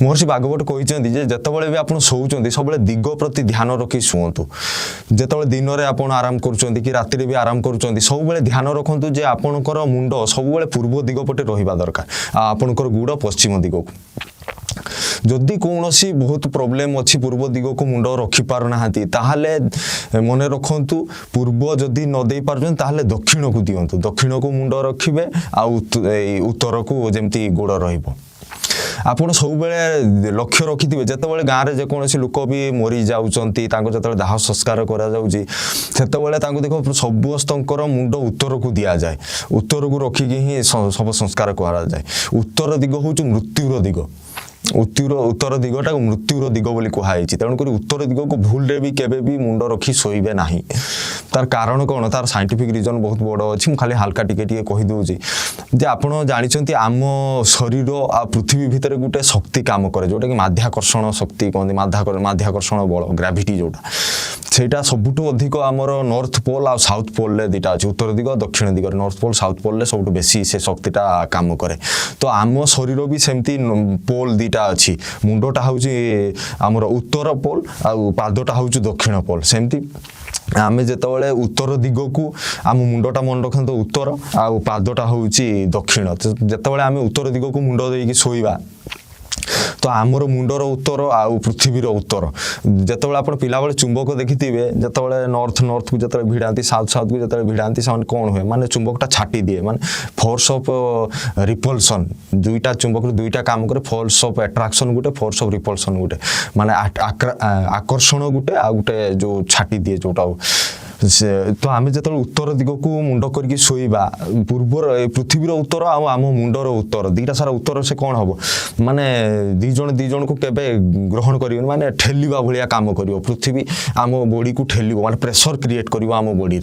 महर्षि भागवत कहते जितेबाला भी आप शोचते सब दिग प्रति ध्यान रखी शुंतु जिते दिन में आप आराम कर राति भी आराम कर सब ध्यान रखु जे आपणकर मुंड सब पूर्व दिग पटे रहा दरकार आपणकर गुड़ पश्चिम दिग को जदि कौन सी बहुत प्रोब्लेम अच्छी पूर्व दिग को मुंड रखिपार ना मन रखु पूर्व जदि न दे पारे दक्षिण को दिंतु दक्षिण को मुंड रखिए उत्तर को जमती गोड़ रही आपड़ सब लक्ष्य रखिथे जितेबाला गाँव में जेकोसी लोक भी मरी जाती जो दाह संस्कार करते देख समस्त मुंड उत्तर को दि जाए उत्तर को रखिकी ही सब संस्कार कराए उत्तर दिग हूँ मृत्युर दिग उत्तर दिगटा मृत्युर दिग बोली कहुई तेणुक उत्तर दिग को भूल भी केवे भी मुंड रखी शोबे ना तार कारण कौन तार साइंटिफिक रीजन बहुत बड़ अच्छी खाली हाल्का टिके कहीदे जे आप जानते आम शरीर आ पृथ्वी भितर गोटे शक्ति काम करे जोटा कि माध्याकर्षण शक्ति कहते माध्याकर्षण बल ग्राविटी जोटा सेटा सबुठू अधिक आमर नॉर्थ पोल आ साउथ पोल दीटा अच्छे उत्तर दिग दक्षिण दिग नॉर्थ पोल साउथ पोल सब बेसी से शक्तिटा काम करे तो आम शरीर भी सेमती पोल दीटा अच्छी मुंडटा हूँ आमर उत्तर पोल आ पादटा हूँ दक्षिण पोल सेमती आमे जितेबाला उत्तर दिग को आम मुंडटा मन रखते उत्तर आ पादटा हूँ दक्षिण जितेबाला आम उत्तर दिग को मुंड देकी शोइबा तो आमर मुंडर उत्तर आउ पृथ्वीर उत्तर जितेबाला आप पिला बेले चुंबक देखिथे जितेबाला नॉर्थ नॉर्थ को जो भिड़ाती साउथ साउथ को जो भिड़ाती से कौन हुए माने चुंबकटा छाटी दिए माने फोर्स ऑफ रिपल्सन दुईटा चुंबक दुईटा काम करे फोर्स ऑफ एट्राक्शन गोटे फोर्स ऑफ रिपल्सन गोटे माने आकर्षण गोटे आ गोटे जो छाटी दिए जोटा तो आम जो उत्तर दिग को मुंड करके शोइबा पूर्वर पृथ्वीर उत्तर आम मुंडर उत्तर दीटा सारा उत्तर से कौन हम माने दी जन को केबे ग्रहण कर माने ठेलिबा भलिया काम करिवो पृथ्वी आम बॉडी को ठेलिबो माने प्रेशर क्रिएट करिवो आम बॉडी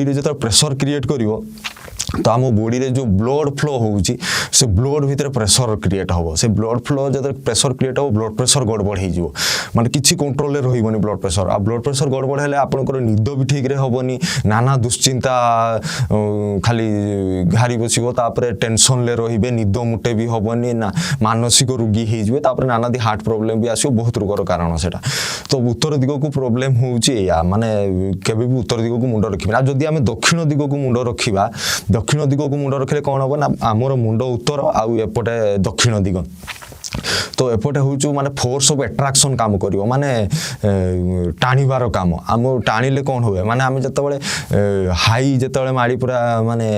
रे जो प्रेशर क्रिएट करिवो तो आम बॉडी रे जो ब्लड फ्लो होउची से ब्लड भीतर प्रेशर क्रिएट हो से ब्लड फ्लो जो प्रेशर क्रिएट हो ब्लड प्रेशर गड़बड़ हो माने किसी कंट्रोल रही ब्लड प्रेशर आ ब्लड प्रेशर गड़बड़ है आपंकर निद भी ठीक रे हेनी नाना दुश्चिंता खाली घारी बसो तापर टेंशन ले रे निद मुटे भी हेनी ना मानसिक रोगी hopper Nana the heart problem भी आसो बहुत रोगर कारण से तो उत्तर दिग को प्रोब्लेम हो माने केबे भी उत्तर दिग को मुंड रखिबा जदि आम दक्षिण दिग को मुंड रखिबा दक्षिण दिग को मुंड रखिले कौन हम ना आमर मुंड उत्तर आउ एपटे दक्षिण दिग तो एपटे हूँ माने फोर्स ऑफ एट्राक्शन काम करिवो माने टाणीबार काम आम टाणीले कौन हुए माने आम जितेबाला हाई जितेबाला माड़ी पूरा माने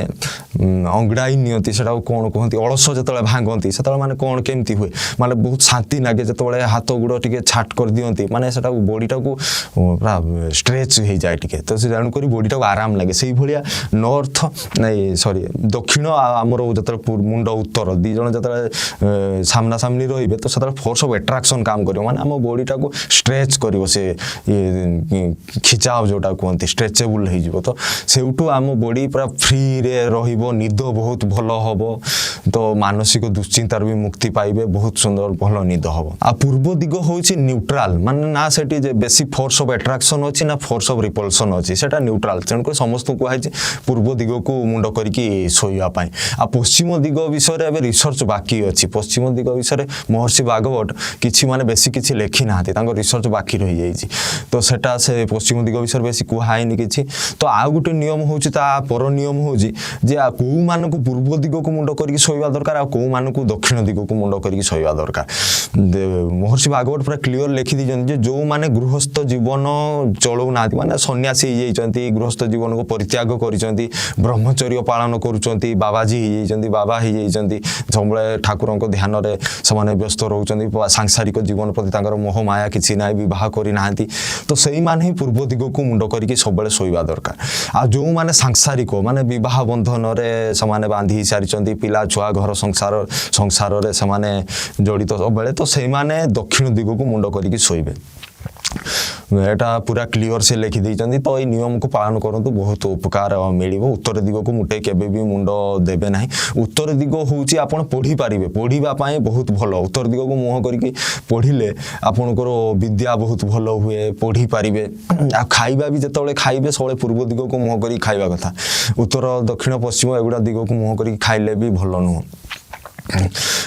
अंगड़ाई नियंती से कौन कहती अलस जो भांगती से माने कौन केमती हुए माने बहुत शांति लगे जितेबाला हाथ गुड़ टे छाट कर दियंती माने से बॉडीटा को पूरा स्ट्रेच हो जाए टिके तो से जाणुक बॉडीटा को आराम लगे से भाया नॉर्थ नहीं सॉरी दक्षिण आमर जो मुंड उत्तर दी जन जो सामना सामनी रही तो से फोर्स ऑफ एट्राक्शन काम करिवो माने आम बॉडीटा को स्ट्रेच करिवो से खिचाव जोटा कहते स्ट्रेचेबल हो तो सेउटू आम बॉडी पूरा फ्री रे रहिबो निद बहुत भल हम तो मानसिक दुश्चिंतार भी मुक्ति पाइबे बहुत सुंदर भल निद हम आ पूर्व दिग हूँ न्यूट्राल माने ना सेठी जे बेसी फोर्स ऑफ एट्राक्शन अच्छी ना फोर्स ऑफ रिपल्सन अच्छी सेटा न्यूट्राल तेणुक समस्त कहुई पूर्व दिग को मुंड करके शोइबा आ पश्चिम दिग विषय में रिसर्च बाकी अच्छी पश्चिम दिग विषय महर्षि भागवत किसी माने बेसी किसी लेखि ना रिसर्च बाकी रही जाइए तो सेटा से पश्चिम दिग विषय बेसी कहुई कि तो आउ गोटे नियम हूँ पर नियम हूँ जे कौ मान को पूर्व दिग को मुंड करके शोइबा दरकार कौ मान को दक्षिण दिग को मुंड करके शोइबा दरकार महर्षि भागवत पूरा क्लीयर लिखि दीजिए जो माने गृहस्थ जीवन चलौ ना माने सन्यासी होती गृहस्थ जीवन को परित्याग कर ब्रह्मचर्य पालन करुँच बाबाजी होती बाबा होती सब ठाकुर ध्यान से व्यस्त रोचंदी सांसारिक जीवन प्रति मोह माया किसी ना बह करना तो सही माने ही पूर्व दिग को मुंड करके सब शोइबा दरकार आ जो माने सांसारिक माने विवाह बंधन से बांधी सारी पिला छुआ घर संसार संसार से जड़ित सब तो से माने दक्षिण दिग को मुंड करके शोइबे एटा पूरा क्लियर से लिखि देइचंदी तो ये नियम को पालन करंतु बहुत उपकार मिलिबो उत्तर दिग को मुटे केबे भी मुंड देबे नाही उत्तर दिग होउची आपण पढ़ी पारिबे पढ़ीबा पाए बहुत भलो उत्तर दिग को मुह करके पढ़िले आपनकर विद्या बहुत भलो हुए पढ़ी पारिबे आ खाइबा भी जतबेले खाइबे सबले पूर्व दिग को मुह करी खाइबा कथा उत्तर दक्षिण पश्चिम एगुडा दिग को मुह करी खाइले भी भलो नु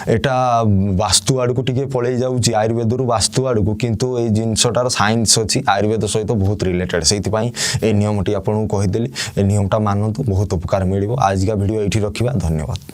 एटा वास्तु आड़ को टिके पलि जाऊँगी आयुर्वेद रु वास्तु आड़ को किंतु ये जिनसटार साइंस अच्छी आयुर्वेद सहित बहुत रिलेटेड से ये नियमटी आपको कहीदेली ए नियमटा मानतु बहुत उपकार मिल आज का वीडियो ये रखा धन्यवाद।